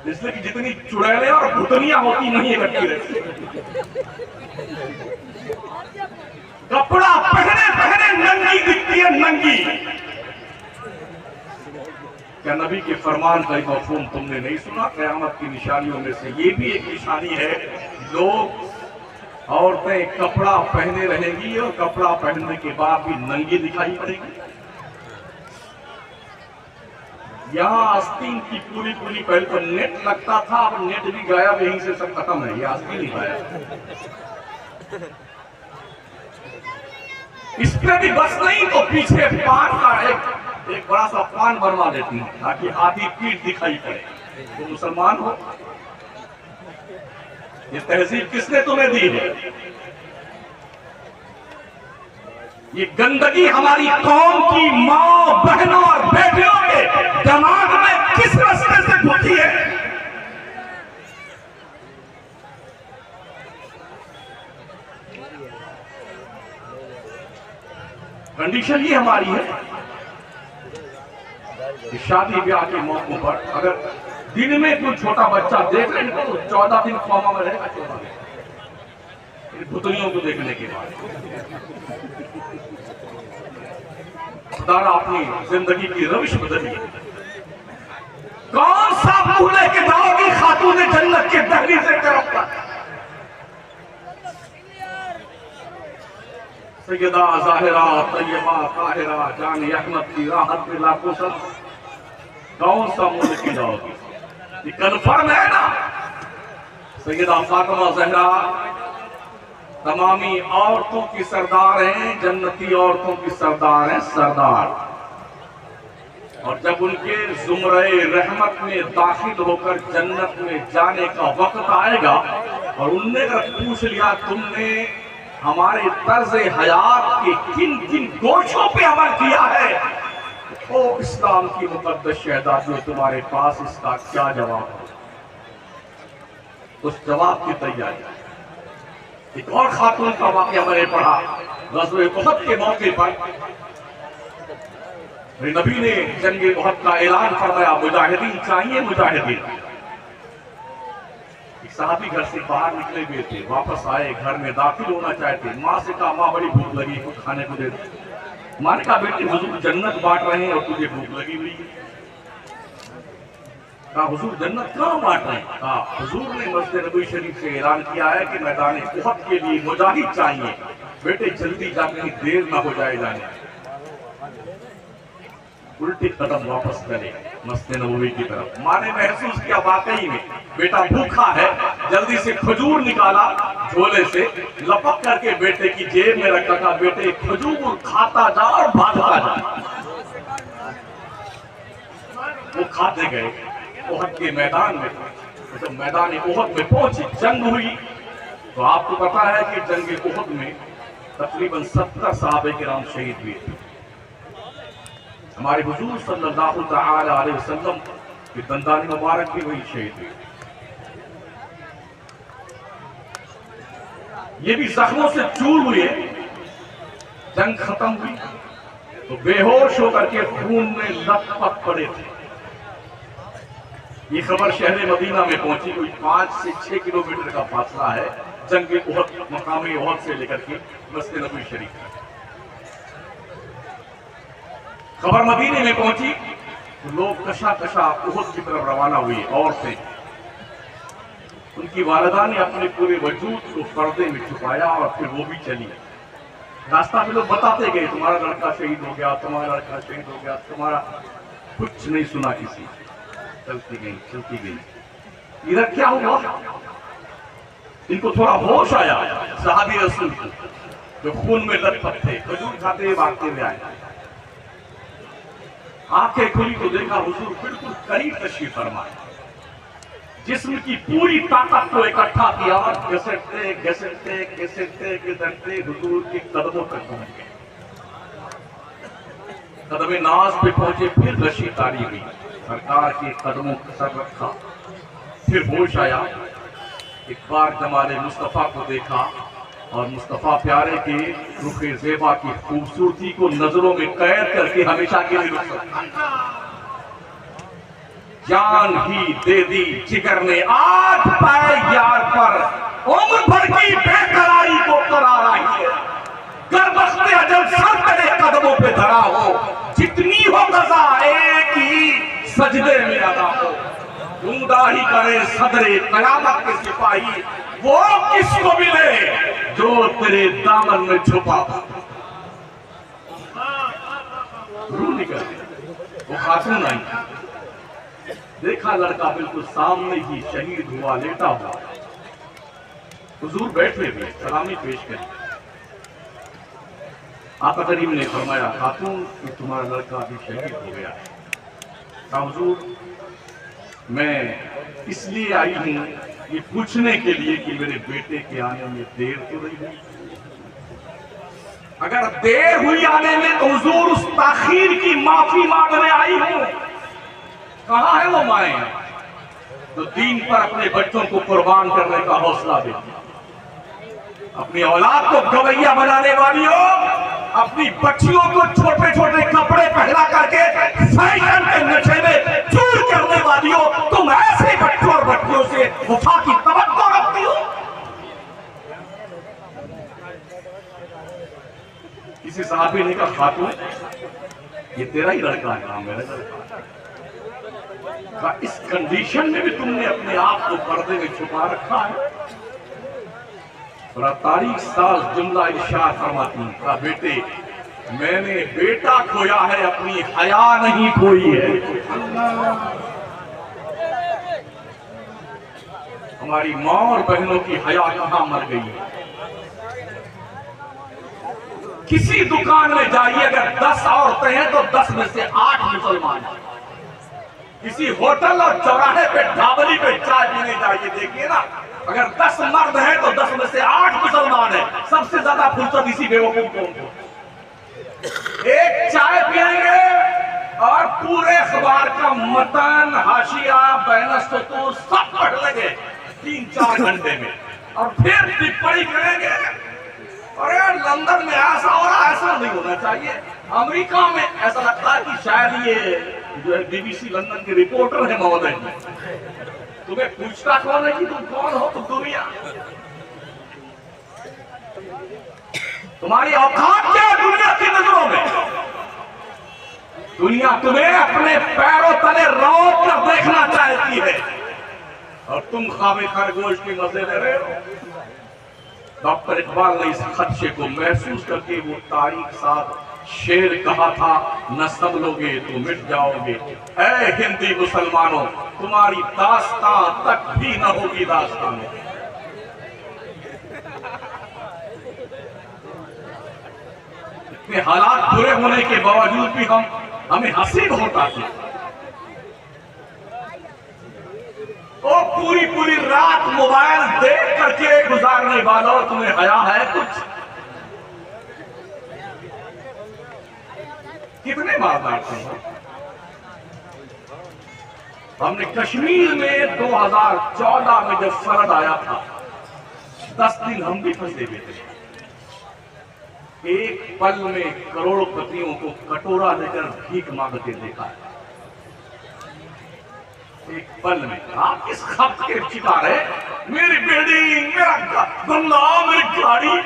इसलिए कि जितनी चुड़ैलें और भुतनियां होती नहीं इकट्ठी रहती। कपड़ा पहने पहने नंगी दिखती है, नंगी। क्या नबी के फरमान का मफहूम तुमने नहीं सुना? क़यामत की निशानियों में से ये भी एक निशानी है, लोग औरतें कपड़ा पहने रहेंगी और कपड़ा पहनने के बाद भी नंगी दिखाई पड़ेगी। यहाँ आस्तीन की पूरी पूरी पहले तो नेट लगता था, अब नेट भी गायब, यहीं से सब खत्म है, ये आस्तीन ही गायब। इस पे भी बस नहीं तो पीछे पान का एक बड़ा सा पान बनवा देती है ताकि आधी पीठ दिखाई पड़े। तो मुसलमान हो, ये तहजीब किसने तुम्हें दी है? ये गंदगी हमारी कौम की माँ बहनों और बेटियों के दिमाग में किस रास्ते से घुसी है? कंडीशन ही हमारी है कि शादी ब्याह के मौकों पर अगर दिन में कोई छोटा बच्चा देख रहे हैं तो 14 दिन कौमा में रहेगा। 14 दिन पुतलियों को देखने के बाद खुदारा अपनी जिंदगी की रविश बदली। कौन सा मुंह लेके जाओगी खातून जन्नत के दहलीज से तरफ का? सैयदा ज़ाहिरा तैयबा ताहिरा जान अहमद की राहत में लाखों सर। कौन सा मुंह लेके जाओगी? ये कन्फर्म है ना? सैयदा फातिमा ज़हरा तमामी औरतों की सरदार हैं, जन्नती औरतों की सरदार हैं, सरदार। और जब उनके ज़ुमरे रहमत में दाखिल होकर जन्नत में जाने का वक्त आएगा और उनने अगर पूछ लिया तुमने हमारे तर्ज हयात के किन किन गोशों पे अमल किया है, तो इस्लाम की मुकद्दस शहदादियों तुम्हारे पास इसका क्या जवाब है? उस जवाब की तैयारी। एक और खातून का वाकया मैंने पढ़ा ग़ज़वे उहद के मौके पर। नबी ने जंगे उहद का ऐलान फरमाया, मुजाहिदीन चाहिए, मुजाहिदीन। एक सहाबी घर से बाहर निकले हुए थे, वापस आए, घर में दाखिल होना चाहते। माँ से कहा माँ बड़ी भूख लगी, कुछ खाने को दे दो। माँ ने कहा बेटे हुजूर जन्नत बांट रहे हैं और तुझे भूख लगी हुई है। कहा हुजूर जन्नत कहाँ बांट रहे हैं? कहा हुजूर ने मस्जिद नबवी शरीफ से ऐलान किया है कि मैदान उहद के लिए मुजाहिद चाहिए। बेटे जल्दी जाकर देर ना हो जाए जाने। उल्टे कदम वापस करे मस्जिद नबवी की तरफ। माँ ने महसूस किया वाकई में बेटा भूखा है, जल्दी से खजूर निकाला झोले से, लपक करके बेटे की जेब में रखा। था बेटे खजूर खाता जा और भागता जा। वो खाते गए उहद के मैदान में। जब मैदान उहद में पहुंची, जंग हुई, तो आपको पता है कि जंग उहद में तकरीबन 70 सहाबे किराम शहीद हुए थे। हमारे हुजूर सल्लल्लाहु तआला अलैहि वसल्लम की दंदानी मुबारक भी वही शहीद हुई। ये भी जख्मों से चूर हुए। जंग खत्म हुई तो बेहोश होकर के खून में लथपथ पड़े थे। ये खबर शहर मदीना में पहुंची। कोई 5 से 6 किलोमीटर का फासला है जंग उहद, मकाम उहद से लेकर के मस्जिद नबवी शरीफ। खबर मदीने में पहुंची तो लोग कशा कशा उहद की तरफ रवाना हुए। औरतें, उनकी वालिदा ने अपने पूरे वजूद को पर्दे में छुपाया और फिर वो भी चली। रास्ता में लोग बताते गए तुम्हारा लड़का शहीद हो गया, तुम्हारा लड़का शहीद हो गया, तुम्हारा कुछ नहीं सुना किसी। चलती गई चलती गई। इधर क्या हुआ? इनको थोड़ा होश आया सहाबी रसूल को, जो खून में लथपथ थे, खजूर खाते हुए भागते हुए आए। आंखें खुली तो देखा हुजूर बिल्कुल करीब तशरीफ फरमाए। जिस्म की पूरी ताकत को इकट्ठा किया, घसीटते घसीटते घसीटते घसीटते हुजूर के कदमों तक पहुंच गए। कदम नाज पे पहुंचे, फिर रशी तारी हुई, सरकार के कदमों पर सर रखा, फिर होश आया। एक बार जमाले मुस्तफा को देखा और मुस्तफा प्यारे के रुखे ज़ेबा की खूबसूरती को नजरों में कैद करके हमेशा के लिए रुक जान ही दे दी जिगर ने आज पाए यार पर, उम्र भर की बेकरारी को करारा किया। कर बख्ते अजल सर तेरे कदमों पे धरा हो, जितनी हो गजा एक ही सजदे में अदा हो। ढूंढा ही करे सदरे कयामत के सिपाही, वो किसको मिले जो तेरे दामन में छुपा। रू निकल वो खातून आई, देखा लड़का बिल्कुल सामने ही शहीद हुआ लेटा हुआ। हुजूर बैठे हुए सलामी पेश करी। आका करीम ने फरमाया, खातून तुम्हारा लड़का अभी शहीद हो गया है। हुजूर मैं इसलिए आई हूं ये पूछने के लिए कि मेरे बेटे के आने में देर तो नहीं हुई। अगर देर हुई आने में तो हुजूर उस ताखीर की माफी मांगने आई हूं। कहां है वो माए तो दीन पर अपने बच्चों को कुर्बान करने का हौसला दे। अपनी औलाद को गवैया बनाने वालियों, अपनी बच्चियों को छोटे छोटे कपड़े पहना करके फैशन के नशे में चूर करने वालियों, तुम ऐसे बच्चों और बच्चियों से वफा की तवक्को रखती हो। किसी साहबी ने कहा, खातून ये तेरा ही लड़का है। हाँ मेरा लड़का। इस कंडीशन में भी तुमने अपने आप को पर्दे में छुपा रखा है। तारीख साल जुमला इरशाद फरमाती का, बेटे मैंने बेटा खोया है, अपनी हया नहीं खोई है। हमारी मां और बहनों की हया कहां मर गई है। किसी दुकान में जाइए, अगर 10 औरतें हैं तो 10 में से 8 मुसलमान हैं। किसी होटल और चौराहे पे ढाबली पे चाय पीने जाइए, देखिए ना, अगर 10 मर्द हैं तो 10 में से 8 मुसलमान हैं। सबसे ज्यादा फुर्सत इसी बेवकूफ को। एक चाय पिएंगे और पूरे अखबार का मतन, हाशिया, बैनस तो सब पढ़ लेंगे 3-4 घंटे में, और फिर टिप्पणी करेंगे, अरे लंदन में ऐसा हो रहा, ऐसा नहीं होना चाहिए। अमेरिका में ऐसा लगता है कि शायद ये जो है BBC लंदन के रिपोर्टर है महोदय, तुम्हें पूछता कौन है कि तुम कौन हो? तुम दुनिया, तुम्हारी औकात क्या है दुनिया की नजरों में? दुनिया तुम्हें अपने पैरों तले रोक कर देखना चाहती है और तुम ख्वाबे खरगोश के मजे ले रहे हो। डॉक्टर इकबाल ने इस खदशे को महसूस करके वो तारीख साथ शेर कहा था, न सब लोगे तो मिट जाओगे। ऐ हिंदी मुसलमानों, तुम्हारी दास्तां तक भी न होगी दास्तान। इतने हालात बुरे होने के बावजूद भी हमें हंसी बहुत आती है। ओ पूरी रात मोबाइल देख करके गुजारने वालों, तुम्हें हया है कुछ? कितने मारदार थे। हमने कश्मीर में 2014 में जब फ्लड आया था, 10 दिन हम भी फंसे हुए थे। एक पल में करोड़पतियों को कटोरा लेकर भीख मांगते देखा है। एक पल में आप किस खप के शिकार है? मेरी बिल्डिंग, मेरा बंगला, मेरी गाड़ी।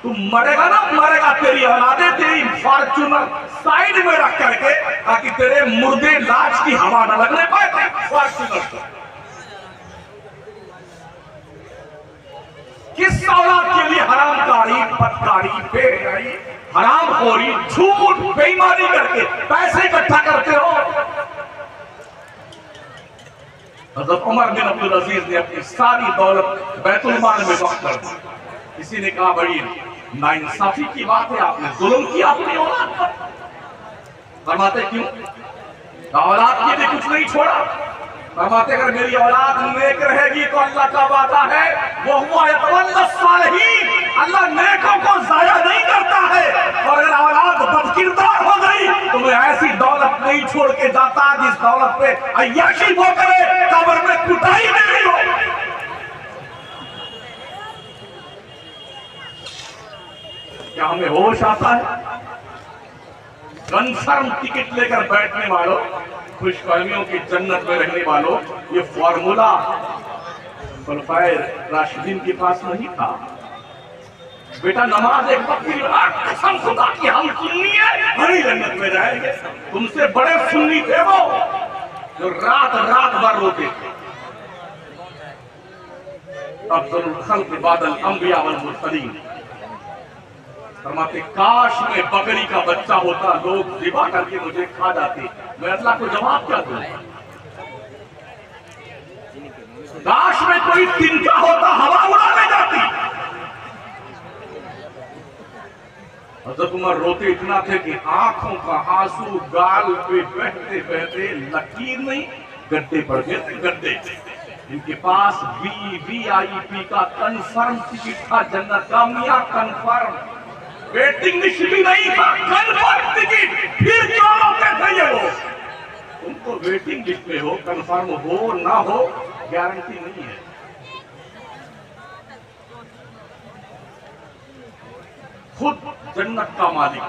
तुम मरेगा ना, मरेगा, तेरी औलादे तेरी फॉर्च्यूनर साइड में रख करके, ताकि तेरे मुर्दे लाश की हवा न लगने पाए। फॉर्च्यूनर को किस औलाद के लिए हरामकारी, बदकारी, बेहयाई, हरामखोरी, झूठ, बेईमानी करके पैसे इकट्ठा करते हो? हज़रत उमर बिन अब्दुल अजीज ने अपनी सारी दौलत बैतुल माल में वक्फ कर दी। किसी ने कहा, बड़ी नाइंसाफी की बात है, आपने जुल्म किया अपनी औलाद पर। फरमाते क्यों? औलाद के लिए कुछ नहीं छोड़ा। फरमाते अगर मेरी औलाद नेक रहेगी तो अल्लाह का वादा है, वो हुआ सालिहीन, अल्लाह नेकों को जाया नहीं करता है। और अगर औलाद बदकिरदार हो गई तो मैं ऐसी दौलत नहीं छोड़ के जाता जिस दौलत पे अय्याशी वो करे, कब्र में कुटाई नहीं हो। क्या हमें होश आता है? कंफर्म टिकट लेकर बैठने वालों, खुशफहमियों की जन्नत में रहने वालों, ये फॉर्मूला खुलफाए राशिदीन के पास नहीं था। बेटा नमाज एक वक्त की कसम खुदा की हम सुन्नी है, बड़ी जन्नत में जाएंगे। तुमसे बड़े सुन्नी थे वो जो रात रात भर रोते थे। अफजलुल खल्क बादल अंबिया वल मुरसलीन फरमाते, काश में बकरी का बच्चा होता, लोग ज़िबा करके मुझे खा जाते, मैं अल्लाह को जवाब क्या दूं? काश में कोई तिनका होता, हवा उड़ा ले जाती। हज़रत उमर रोते इतना थे कि आंखों का आंसू गाल पे बहते बहते लकीर नहीं गड्ढे पड़ गए थे, गड्ढे। इनके पास VIP का कंफर्म टिकट था, जन्नत का मियां कंफर्म, वेटिंग लिस्ट भी नहीं था, कंफर्म टिकट। फिर क्यों रोते थे ये लोग? तुम तो वेटिंग लिस्ट में हो, कंफर्म हो ना हो गारंटी नहीं है। खुद जन्नत का मालिक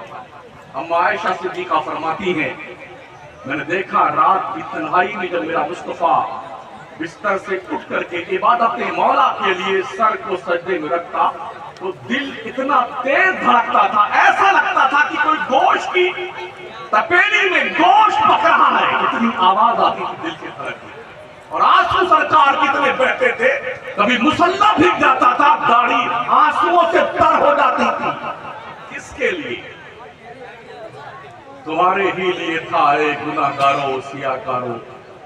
अम्मा आयशा सिद्दीका फरमाती हैं, मैंने देखा रात की तन्हाई में जब मेरा मुस्तफा बिस्तर से उठ करके इबादत मौला के लिए सर को सजदे में रखता तो दिल इतना तेज धड़कता था, ऐसा लगता था कि कोई गोश्त की तपेली में गोश्त पक रहा है, इतनी आवाज आती थी दिल के धड़कने। और आंसू सरकार कितने बहते थे, कभी मुसल्ला भीग जाता था, दाढ़ी आंसुओं से तर हो जाती थी। किसके लिए? तुम्हारे ही लिए था ए गुनाहगारों सियाकारों,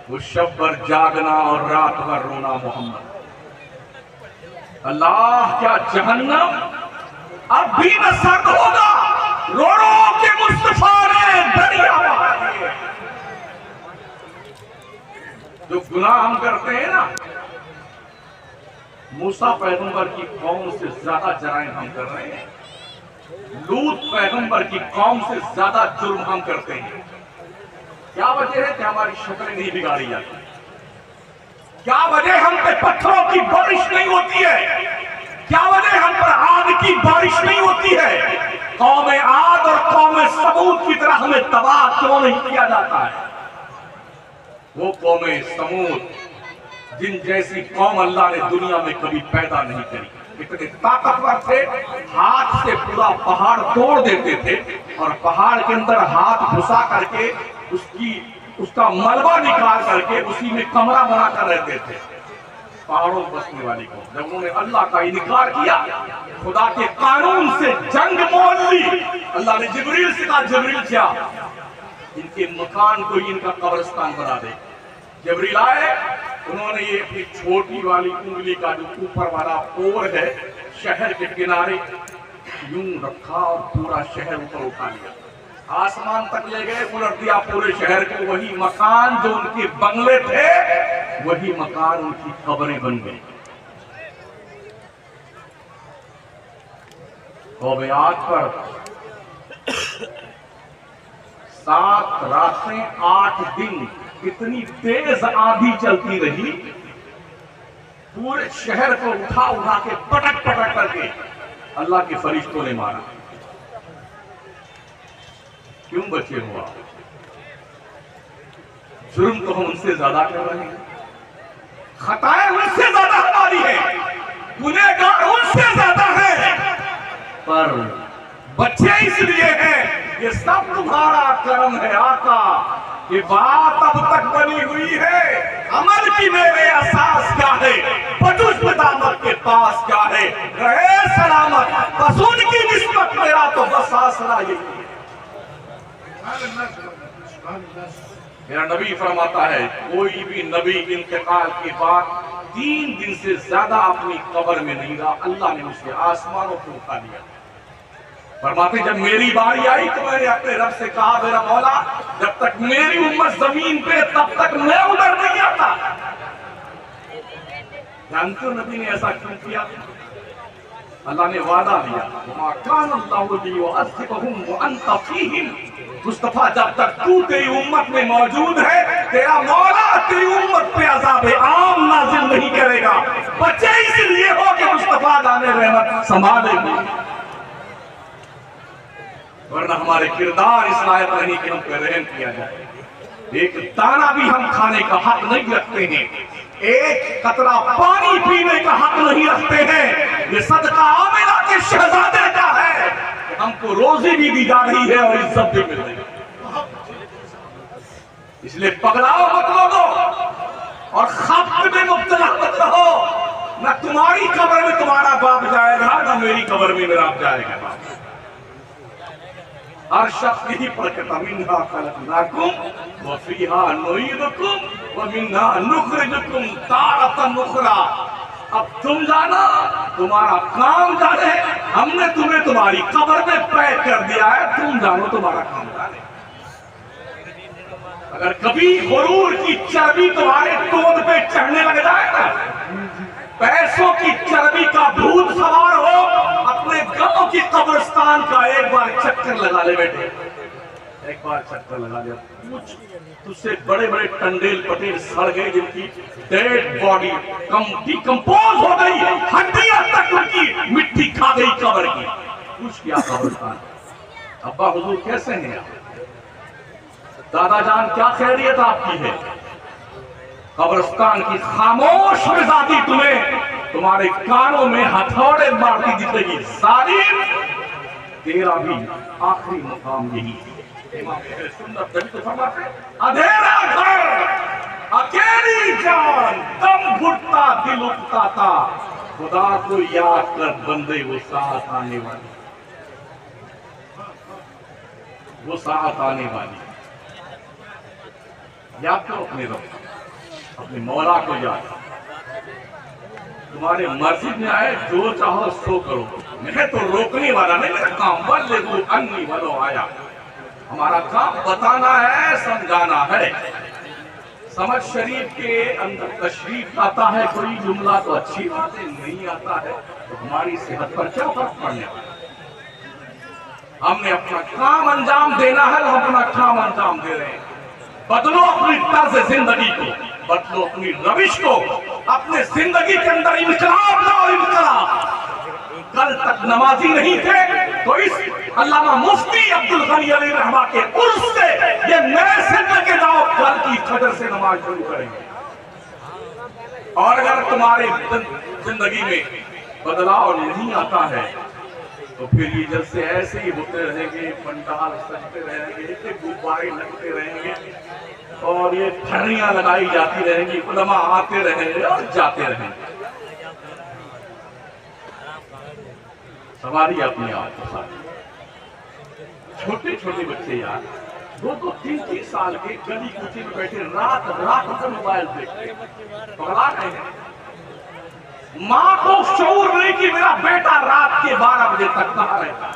वो शब भर जागना और रात भर रोना मोहम्मद। अल्लाह क्या जहन्नम अब भी न सर्द होगा, रो रो के मुस्तफा ने दरिया बहा दिए। जो गुनाह हम करते हैं ना, मूसा पैगंबर की कौम से ज्यादा जराइम हम कर रहे हैं, लूत पैगंबर की कौम से ज्यादा जुर्म हम करते हैं। क्या वजह है कि हमारी शक्लें नहीं बिगाड़ी जाती? क्या वजह हम पे पत्थरों की बारिश नहीं होती है? क्या वजह हम पर आग की बारिश नहीं होती है? कौम आद और कौम समूद की तरह हमें तबाह क्यों नहीं किया जाता है? वो कौम समूद जिन जैसी कौम अल्लाह ने दुनिया में कभी पैदा नहीं करी, इतने ताकतवर थे, हाथ से पूरा पहाड़ तोड़ देते थे और पहाड़ के अंदर हाथ घुसा करके उसका मलबा निकाल करके उसी में कमरा बनाकर रहते थे। पहाड़ों में बसने वाली को जब उन्होंने अल्लाह का इनकार किया, खुदा के कानून से जंग मोल ली, अल्लाह ने जिब्रील से कहा, जिब्रील क्या इनके मकान को इनका कब्रिस्तान बना दे। जिब्रील आए, उन्होंने ये अपनी छोटी वाली उंगली का जो ऊपर वाला पोर है शहर के किनारे यूं रखा और पूरा शहर ऊपर उठा लिया, आसमान तक ले गए, उलट दिया पूरे शहर को। वही मकान जो उनके बंगले थे, वही मकान उनकी कब्रें बन गई। कौमे आद पर 7 रातें 8 दिन इतनी तेज आंधी चलती रही, पूरे शहर को उठा उठा के पटक पटक करके अल्लाह के फरिश्तों ने मारा। क्यों बचे हुआ? जुर्म तो हम उनसे ज्यादा कर रहे हैं, खताएं उनसे ज्यादा हमारी है, गुनहगार उनसे ज्यादा है, पर बच्चे इसलिए हैं। ये सब तुम्हारा करम है आका, ये बात अब तक बनी हुई है। अमल की मेरे एहसास क्या है, बजुज दामत के पास क्या है, रहे सलामत बस उनकी निस्बत मेरा तो बस आसरा यही है। मेरा नबी फरमाता है, कोई भी नबी इंतकाल के बाद 3 दिन से ज्यादा अपनी कब्र में नहीं रहा, अल्लाह ने उसे आसमानों को उठा लिया। फरमाते जब मेरी बारी आई तो मैंने अपने रब से कहा, मेरा मौला जब तक मेरी उम्मत जमीन पे तब तक मैं उधर नहीं आता। जानते हो नबी ने ऐसा क्यों किया? अल्लाह ने वादा दिया, मुस्तफा जब तक तू तेरी उम्मत में मौजूद है, तेरा मौला तेरी उम्मत पे अज़ाब आम नाज़िल नहीं करेगा। बच्चे इसलिए हो कि मुस्तफा दाने रहमत संभालेंगे। वरना हमारे किरदार इस लायक नहीं कि हम पे रहम किया जाए। एक दाना भी हम खाने का हक नहीं रखते हैं, एक कतरा पानी पीने का हक नहीं रखते हैं। ये सदका आमिना के शहजादे का है कि हमको रोजी भी दी जा रही है और इज्जत भी मिल रही है। इसलिए पगड़ाओ मत लोगो और खप्त में मुब्तला मत रहो। न तुम्हारी कब्र में तुम्हारा बाप जाएगा, न मेरी कब्र में मेरा बाप जाएगा। हर शख्स यही पढ़ के मिन्हा खलक़नाकुम व फीहा नुईदुकुम व मिन्हा नुखरिजुकुम तारतन उखरा। अब तुम जाना, तुम्हारा काम जाने, हमने तुम्हें तुम्हारी कब्र में पैक कर दिया है, तुम जानो तुम्हारा काम जाने। अगर कभी गुरूर की चर्बी तुम्हारे टोंद पे चढ़ने लग जाए ना, पैसों की चर्बी का भूत सवार हो, अपने गांव की कब्रिस्तान का एक बार चक्कर लगा ले बेटे, एक बार चक्कर लगा ले। कुछ तुझसे बड़े बड़े टंडेल पटेल सड़ गए जिनकी डेड बॉडी डिकम्पोज हो गई, हड्डियां तक उनकी मिट्टी खा गई कब्र की। कुछ क्या कब्रिस्तान। अब्बा हुजूर कैसे हैं आप? दादा जान क्या खैरियत आपकी है? कब्रिस्तान की खामोश मिजाजी तुम्हें तुम्हारे कानों में हथौड़े मारती दिखेगी। सालिम, तेरा भी आखिरी मुकाम यही है। अंधेरा घर, अकेली जान, दम घुटता दिल उठता था, खुदा को याद कर बंदे वो साथ आने वाली, वो साथ आने वाली। याद करो अपने रब, अपने मौला को याद। तुम्हारे मस्जिद में आए, जो चाहो सो करो, मैं तो रोकने वाला नहीं, मेरा काम बल्लिगू अन्नी वलो आया। हमारा काम बताना है, समझाना है। समझ शरीफ के अंदर तशरीफ आता है कोई जुमला तो अच्छी बात है, नहीं आता है तो हमारी सेहत पर क्या फर्क पड़ने वाला। हमने अपना काम अंजाम देना है, हम अपना काम अंजाम दे रहे हैं। बदलो अपनी तर्ज जिंदगी को, बदलो अपनी रविश को, अपने जिंदगी के अंदर इनकलाब लाओ, इनकलाब। कल तक नमाजी नहीं थे तो इस अल्लामा मुफ्ती अब्दुल गनी अली रहमा के उर्स से ये नए सिद्ध के जाओ, कल की फजर से नमाज शुरू करेंगे। और अगर तुम्हारे जिंदगी में बदलाव नहीं आता है तो फिर ये जलसे ऐसे ही होते रहेंगे, पंडाल सजते रहेंगे, गुब्बारे लगते रहेंगे और ये फर्रियां लगाई जाती रहेंगी, उलमा आते रहेंगे और जाते रहेंगे। सवारी अपनी आप के साथ। छोटे छोटे बच्चे यार 2-2, 3-3 साल के गली कुची में बैठे रात रात भर मोबाइल देखते, पगला गए हैं। माँ को शऊर नहीं कि मेरा बेटा रात के 12 बजे तक कहाँ रहता है,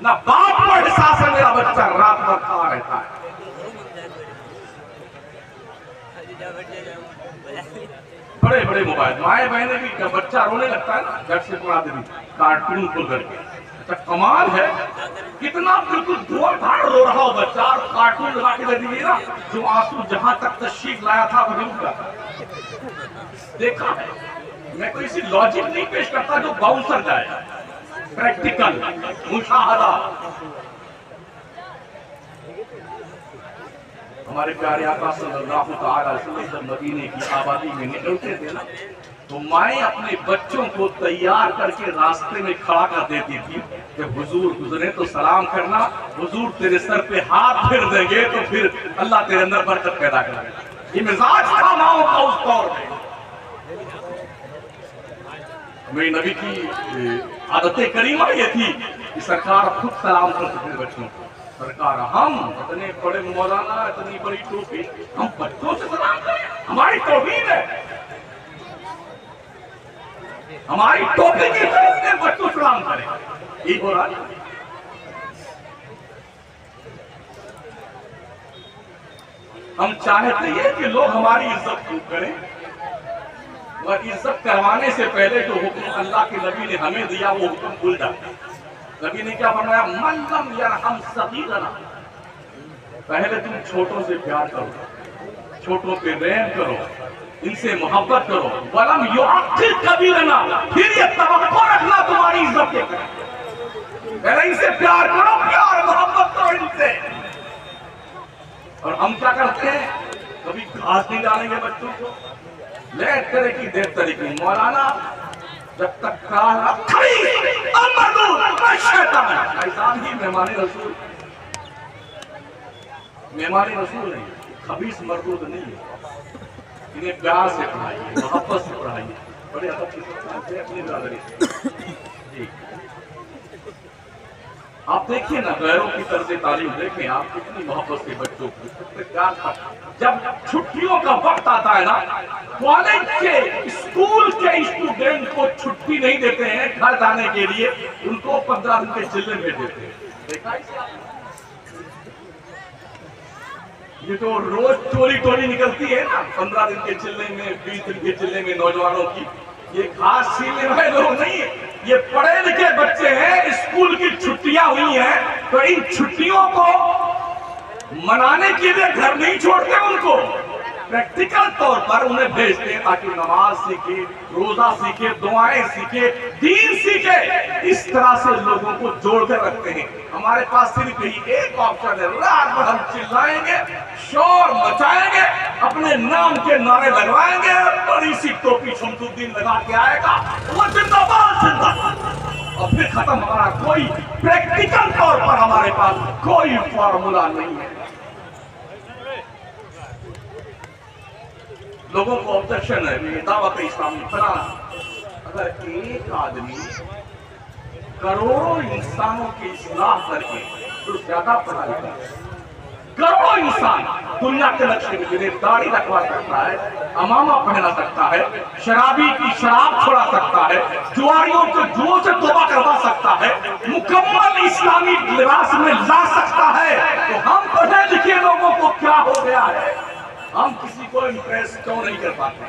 ना बाप को एहसास है मेरा बच्चा रात भर कहाँ रहता है। बड़े बड़े मोबाइल, माए बहने भी, जब बच्चा रोने लगता है ना, घर से बुला देती कार्टून खोल करके। अच्छा कमाल है, कितना बिल्कुल धोर धाड़ रो रहा हो बच्चा, कार्टून लगा के दे दीजिए ना, जो आंसू जहां तक तशरीफ लाया था वही रुका। देखा है, मैं कोई इसी लॉजिक नहीं पेश करता जो बाउंसर जाए, प्रैक्टिकल मुशाहदा। हमारे प्यारे आका सल्लल्लाहु अलैहि वसल्लम मदीने की आबादी में निकलते थे ना, तो माएँ अपने बच्चों को तैयार करके रास्ते में खड़ा कर देती थी। जब हुजूर गुजरे तो सलाम करना, हुजूर तेरे सर पे हाथ फेर देंगे तो फिर अल्लाह तेरे अंदर बरकत पैदा करेगा। ये मिजाज था माओ का उस दौर में। मेरे नबी की आदत करीमा ये थी कि सरकार खुद सलाम करते थे बच्चों को। सरकार हम इतने बड़े मौलाना, इतनी बड़ी टोपी, हम बच्चों से सलाम करें, हमारी तौहीद है। हमारी टोपी की तरफ बच्चों सलाम करें, ये हो रहा है। हम चाहते हैं कि लोग हमारी इज्जत खूब करें, और इज्जत करवाने से पहले जो हुक्म अल्लाह के नबी ने हमें दिया वो हुक्म भूल जाते हैं। नबी ने क्या फरमाया, मन लम यरहम सगीरना, पहले तुम छोटों से प्यार करो, छोटों पे रहम करो, इनसे मोहब्बत करो। वलम युअक्किर कबीरना, फिर ये तवक्को रखना तुम्हारी इज्जत के, पहले इनसे प्यार करो, प्यार सकते। और हम क्या करते हैं, कभी घास नहीं डालेंगे बच्चों को, लेट तरह की देर तरीके। मौलाना जब तक शैतान ही मेहमानी रसूल नहीं, खबीस मरदूद नहीं है। इन्हें प्यार से पढ़ाइए, मोहब्बत से पढ़ाइए, बड़े अदब से अपनी जी। आप देखिए ना, गैरों की तरफ तालीम देखें आप, कितनी मोहब्बत से बच्चों को, कितने प्यार का। जब छुट्टियों का वक्त आता है ना, कॉलेज के स्कूल के स्टूडेंट को छुट्टी नहीं देते हैं घर जाने के लिए, उनको 15 दिन के चिल्ले भेज देते हैं। देखा इसे? ये तो रोज टोली निकलती है ना 15 दिन के चिल्ले में, 20 दिन के चिल्ले में नौजवानों की। ये खास सीने वाले लोग नहीं है, ये पढ़े लिखे बच्चे हैं। स्कूल की छुट्टियां हुई हैं तो इन छुट्टियों को मनाने के लिए घर नहीं छोड़ते, उनको प्रैक्टिकल तौर पर उन्हें भेजते हैं ताकि नमाज सीखे, रोजा सीखे, दुआएं सीखे, दीन सीखे। इस तरह से लोगों को जोड़कर रखते हैं। हमारे पास सिर्फ यही एक ऑप्शन है, रात भर हम चिल्लाएंगे, शोर मचाएंगे, अपने नाम के नारे लगवाएंगे, बड़ी सी टोपी शमसुद्दीन लगा के आएगा, वो जिंदाबाद जिंदाबाद, और फिर खत्म। हमारा कोई प्रैक्टिकल तौर पर हमारे पास कोई फॉर्मूला नहीं है। लोगों को ऑब्जेक्शन है दावत इस्लामी फलाना। अगर एक आदमी करोड़ों इंसानों की इस्लाह करके तो ज्यादा पढ़ा लिखा, करोड़ों इंसान दुनिया के लक्ष्य में जिन्हें दाढ़ी रखवा सकता है, अमामा पहना सकता है, शराबी की शराब छोड़ा सकता है, जुआरियों को जुओं से तौबा करवा सकता है, मुकम्मल इस्लामी लिबास में ला सकता है, तो हम पढ़े लिखे लोगों को क्या हो गया है? हम किसी को इम्प्रेस क्यों नहीं कर पाते?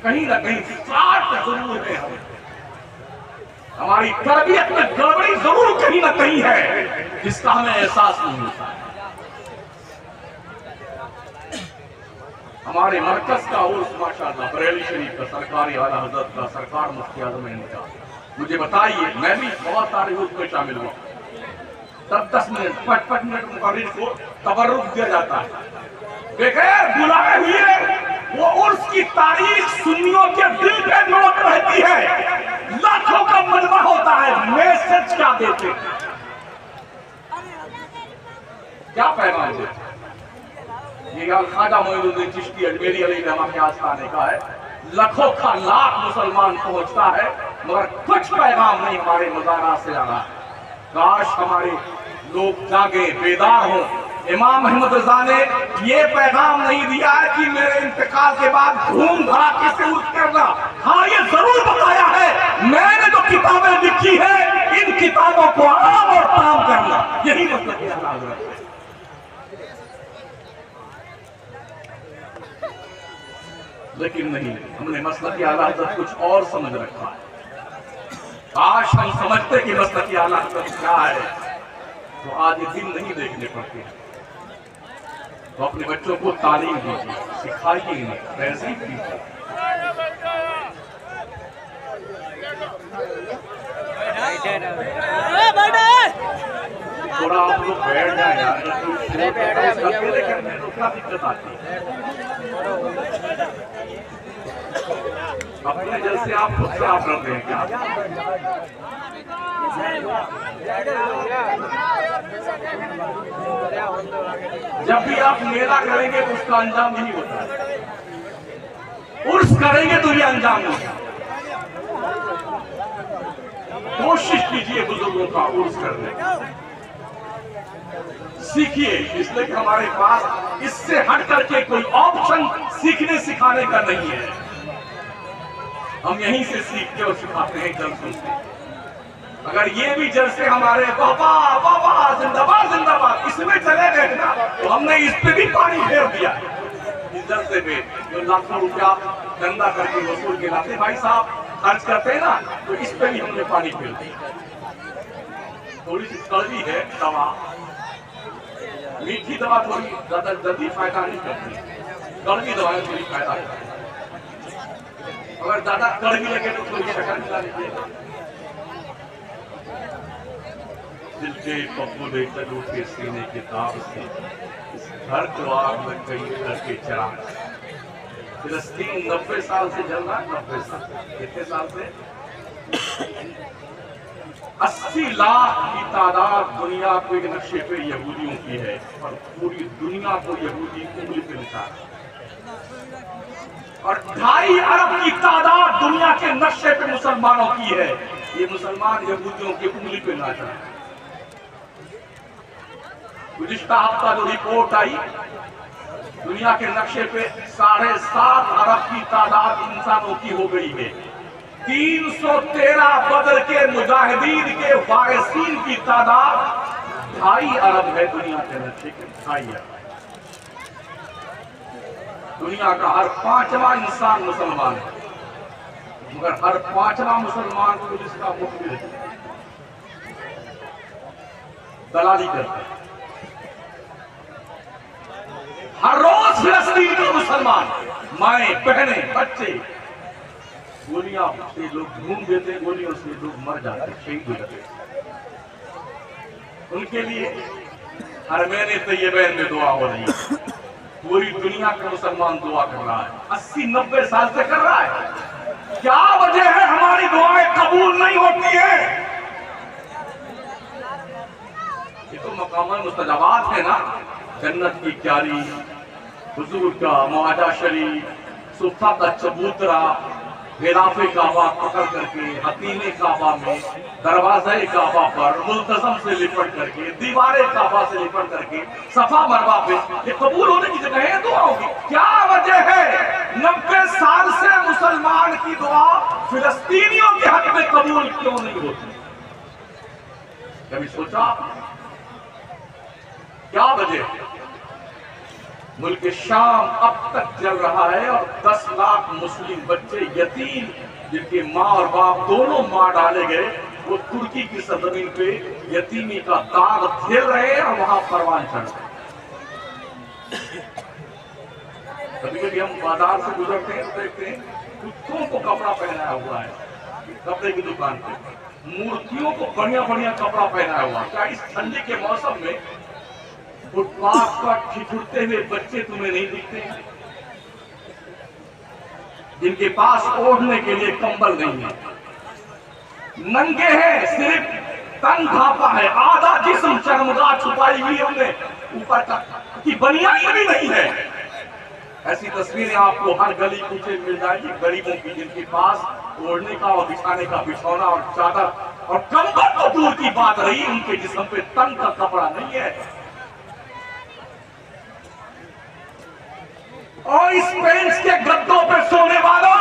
कहीं ना कहीं स्वार्थ जरूर है, हमारी तरबियत में गड़बड़ी जरूर कहीं ना कहीं है, जिसका हमें एहसास नहीं होता। हमारे मरकज का उर्स माशाअल्लाह बरेली शरीफ का सरकारी आला हजरत का सरकार मुफ्ती आजम का, मुझे बताइए, मैं भी बहुत सारे उर्स में शामिल हुआ। 10-10 मिनट 5-5 मिनट मुकर्रिर को तबर्रुक दिया जाता है। देखे बुलाए हुए वो उर्स की तारीख सुन्नियों के दिल पे नोट रहती है, लाखों का मलबा होता है, मैसेज क्या देते, क्या पैगाम देते? ये ख्वाजा मोइनुद्दीन चिश्ती अजमेरी अलैहिर्रहमा के आस्थाने का है। लाखों का लाख मुसलमान पहुंचता है, मगर कुछ पैगाम नहीं हमारे मज़ारात से आ रहा है। काश हमारे लोग जागे, बेदार हो। इमाम अहमद रज़ा ने ये पैगाम नहीं दिया है कि मेरे इंतकाल के बाद घूम धड़ाके से उठ करना। हाँ, ये जरूर बताया है, मैंने जो किताबें लिखी है इन किताबों को आम और ताम करना, यही मतलब है। लेकिन नहीं, हमने मसला की आला हज़रत कुछ और समझ रखा है। काश हम समझते कि मसला की आला हज़रत क्या है, तो आज ये दिन नहीं देखने पड़ते। तो अपने बच्चों को तालीम दीजिए, सिखाइए इन्हें, तहजीब दीजिए। थोड़ा आप लोग बैठ जाए यार, अकेले करने तो क्या दिक्कत आती है? अपने जैसे आप खुद से आप रखते हैं क्या? जब भी आप मेला करेंगे तो उसका अंजाम नहीं होता है, उर्स करेंगे तो ये अंजाम होगा। कोशिश कीजिए बुजुर्गों का उर्स करने, सीखिए, इसलिए कि हमारे पास इससे हट करके कोई ऑप्शन सीखने सिखाने का नहीं है। हम यहीं से सीखते और सिखाते हैं जलसों से। अगर ये भी जलसे हमारे बाबा बाबा जिंदाबाद जिंदाबाद इसमें चले गए ना, तो हमने इस पे भी पानी फेर दिया। इस जलसे पे जो लाखों रुपया गंदा करके वसूल के लाते भाई साहब खर्च करते हैं ना, तो इस पे भी हमने पानी फेर दिया। थोड़ी सी कड़वी है दवा, मीठी दवा थोड़ी ज्यादा जल्दी फायदा नहीं करती, कड़वी दवाएं थोड़ी फायदा करती। अगर ज्यादा कड़वी लगे तो थोड़ी शक्कर मिला लीजिए। दिल के पप्पूले तलू के सीने के ताब से इस घर को आग लग गई, घर के चिराग। फिलिस्तीन 90 साल से जल रहा है। 90 साल कितने साल से? 80 लाख की तादाद दुनिया को एक नक्शे पे यहूदियों की है और पूरी दुनिया को यहूदी उंगली पे लिखा है। और 2.5 अरब की तादाद दुनिया के नक्शे पे मुसलमानों की है। ये मुसलमान यहूदियों की उंगली पे नाच रहा है। गुज़िश्ता हफ्ता जो रिपोर्ट आई, दुनिया के नक्शे पे 7.5 अरब की तादाद इंसानों की हो गई है। 313 बदर के मुजाहिदीन के वारिसीन की तादाद 2.5 अरब है दुनिया के नक्शे के। 2.5 अरब। दुनिया का हर 5वां इंसान मुसलमान है, मगर हर 5वां मुसलमान पुलिस का मुखबिर दलाली करता है। हर रोज फिलिस्तीन के मुसलमान माएं, बहने, बच्चे गोलियां से लोग घूम देते, गोलियों से लोग मर जाते, शहीद हो जाते। उनके लिए हर महीने तैयबैन में दुआ हो रही है। पूरी दुनिया का मुसलमान दुआ कर रहा है, 80-90 साल से कर रहा है। क्या वजह है हमारी दुआएं कबूल नहीं होती है? ये तो मकाम मुस्तजाबात है ना। जन्नत की क्यारी, हुजूर का मुआजा शरीफ, सुफा का चबूतरा, गिलाफे काबा पकड़ करके हतीमे काबा में, दरवाजे काबा पर मुल्तजम से लिपट करके, दीवारे काबा से लिपट करके, सफा मरवा पे ये कबूल होने की जगह है दुआओं की। क्या वजह है 90 साल से मुसलमान की दुआ फिलिस्तीनियों के हक में कबूल क्यों नहीं होती? कभी सोचा क्या वजह है? मुल्क शाम अब तक जल रहा है और 10 लाख मुस्लिम बच्चे यतीम, जिनके माँ और बाप दोनों मार डाले गए, वो तुर्की की सरजमीन पे यतीमी का दाग खेल रहे हैं और वहां परवान चढ़ रहे। कभी कभी हम बाजार से गुजरते हैं तो देखते हैं कुत्तों को कपड़ा पहनाया हुआ है कपड़े की दुकान पे, मूर्तियों को बढ़िया बढ़िया कपड़ा पहनाया हुआ। क्या इस ठंडी के मौसम में फुटपाथ पर ठिठुरते हुए बच्चे तुम्हें नहीं दिखते हैं, जिनके पास ओढ़ने के लिए कंबल नहीं है, नंगे हैं, सिर्फ तन ढापा है, आधा जिस्म चरमगाह छुपाई हुई हमने, ऊपर तक की बनियान भी नहीं है। ऐसी तस्वीरें आपको हर गली कूचे मिल जाएगी गरीबों की, जिनके पास ओढ़ने का और बिछाने का बिछौना और चादर और कंबल तो दूर की बात रही, उनके जिस्म पे तन का कपड़ा नहीं है। और इस बेंच के गद्दों पे सोने वालों,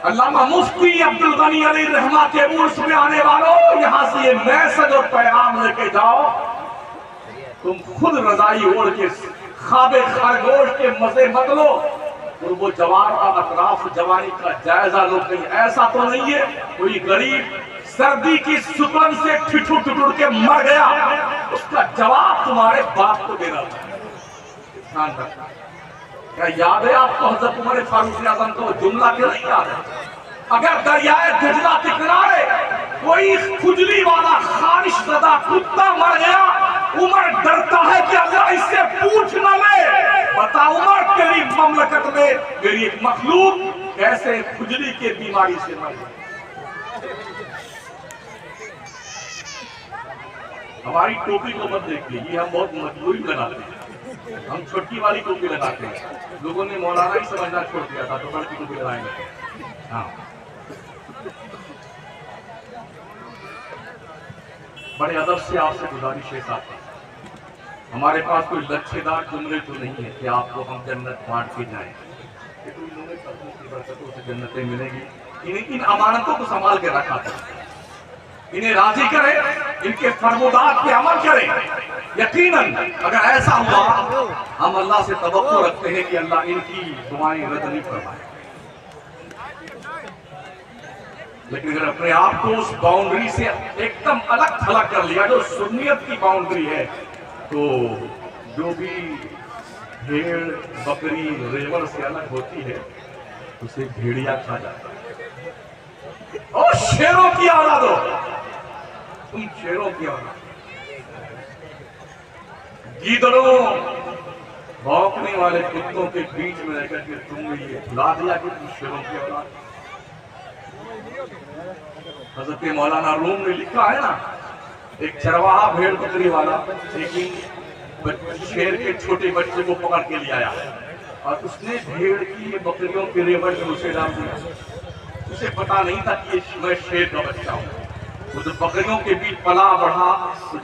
अल्लामा मुफ्ती अब्दुल गनी अली रहमा के उर्स में आने वालों, यहां से ये मैसेज और पैगाम लेके जाओ, तुम खुद रजाई ओढ़ के खाबे खरगोश के मजे मत लो और वो जवान का अतराफ जवानी का जायजा लो। कहीं ऐसा तो नहीं है कोई गरीब सर्दी की सुतन से ठिठुर ठिठुर के मर गया, उसका जवाब तुम्हारे बाप को देना था। ध्यान रखना। क्या याद है आपको हजरत उमर फारूक आजम का जुमला क्यों नहीं याद है? अगर दरियाए दजला के किनारे कोई खुजली वाला खारिश ज़दा कुत्ता मर गया, उमर डरता है कि अल्लाह इससे पूछ न ले, बता उमर तेरी ममलकत में मेरी एक मखलूक कैसे खुजली के बीमारी से मर गई। हमारी टोपी को मत देखिए, ये हम बहुत मजबूरी बनाते हैं, हम छोटी वाली टोपी लगाते हैं। लोगों ने मौलाना ही समझना छोड़ दिया था तो बड़ी की टोपी लगाएंगे। हाँ, बड़े अदब से आपसे गुजारिश है साहब, हमारे पास कोई लच्छेदार जुमले तो नहीं है कि आपको हम जन्नत बांट के जाएं। बरकतों से जन्नतें मिलेंगी। इन अमानतों को संभाल के रखा था, इन्हें राजी करें, इनके फरमात पे अमल करें। यकीनन अगर ऐसा हुआ, हम अल्लाह से तवक्को रखते हैं कि अल्लाह इनकी दुआएं रद्द नहीं फरमाए। लेकिन अगर अपने आप को उस बाउंड्री से एकदम अलग थलग कर लिया जो सुन्नियत की बाउंड्री है, तो जो भी भेड़ बकरी रेवड़ से अलग होती है उसे भेड़िया खा जाता है। और शेरों की औलादों, तुम शेरों की औलाद, गीदड़ों भौंकने वाले कुत्तों के बीच में रहकर के तुमने ये भुला दिया कि तुम शेरों की औलाद। हजरत मौलाना रूम ने लिखा है ना, एक चरवाहा भेड़ बकरी वाला, लेकिन शेर के छोटे बच्चे को पकड़ के ले आया और उसने भेड़ की बकरियों के रेवड़ में उसे डाल दिया। उसे पता नहीं था कि मैं शेर का बच्चा हूँ। वो तो बकरियों के बीच पला बढ़ा तो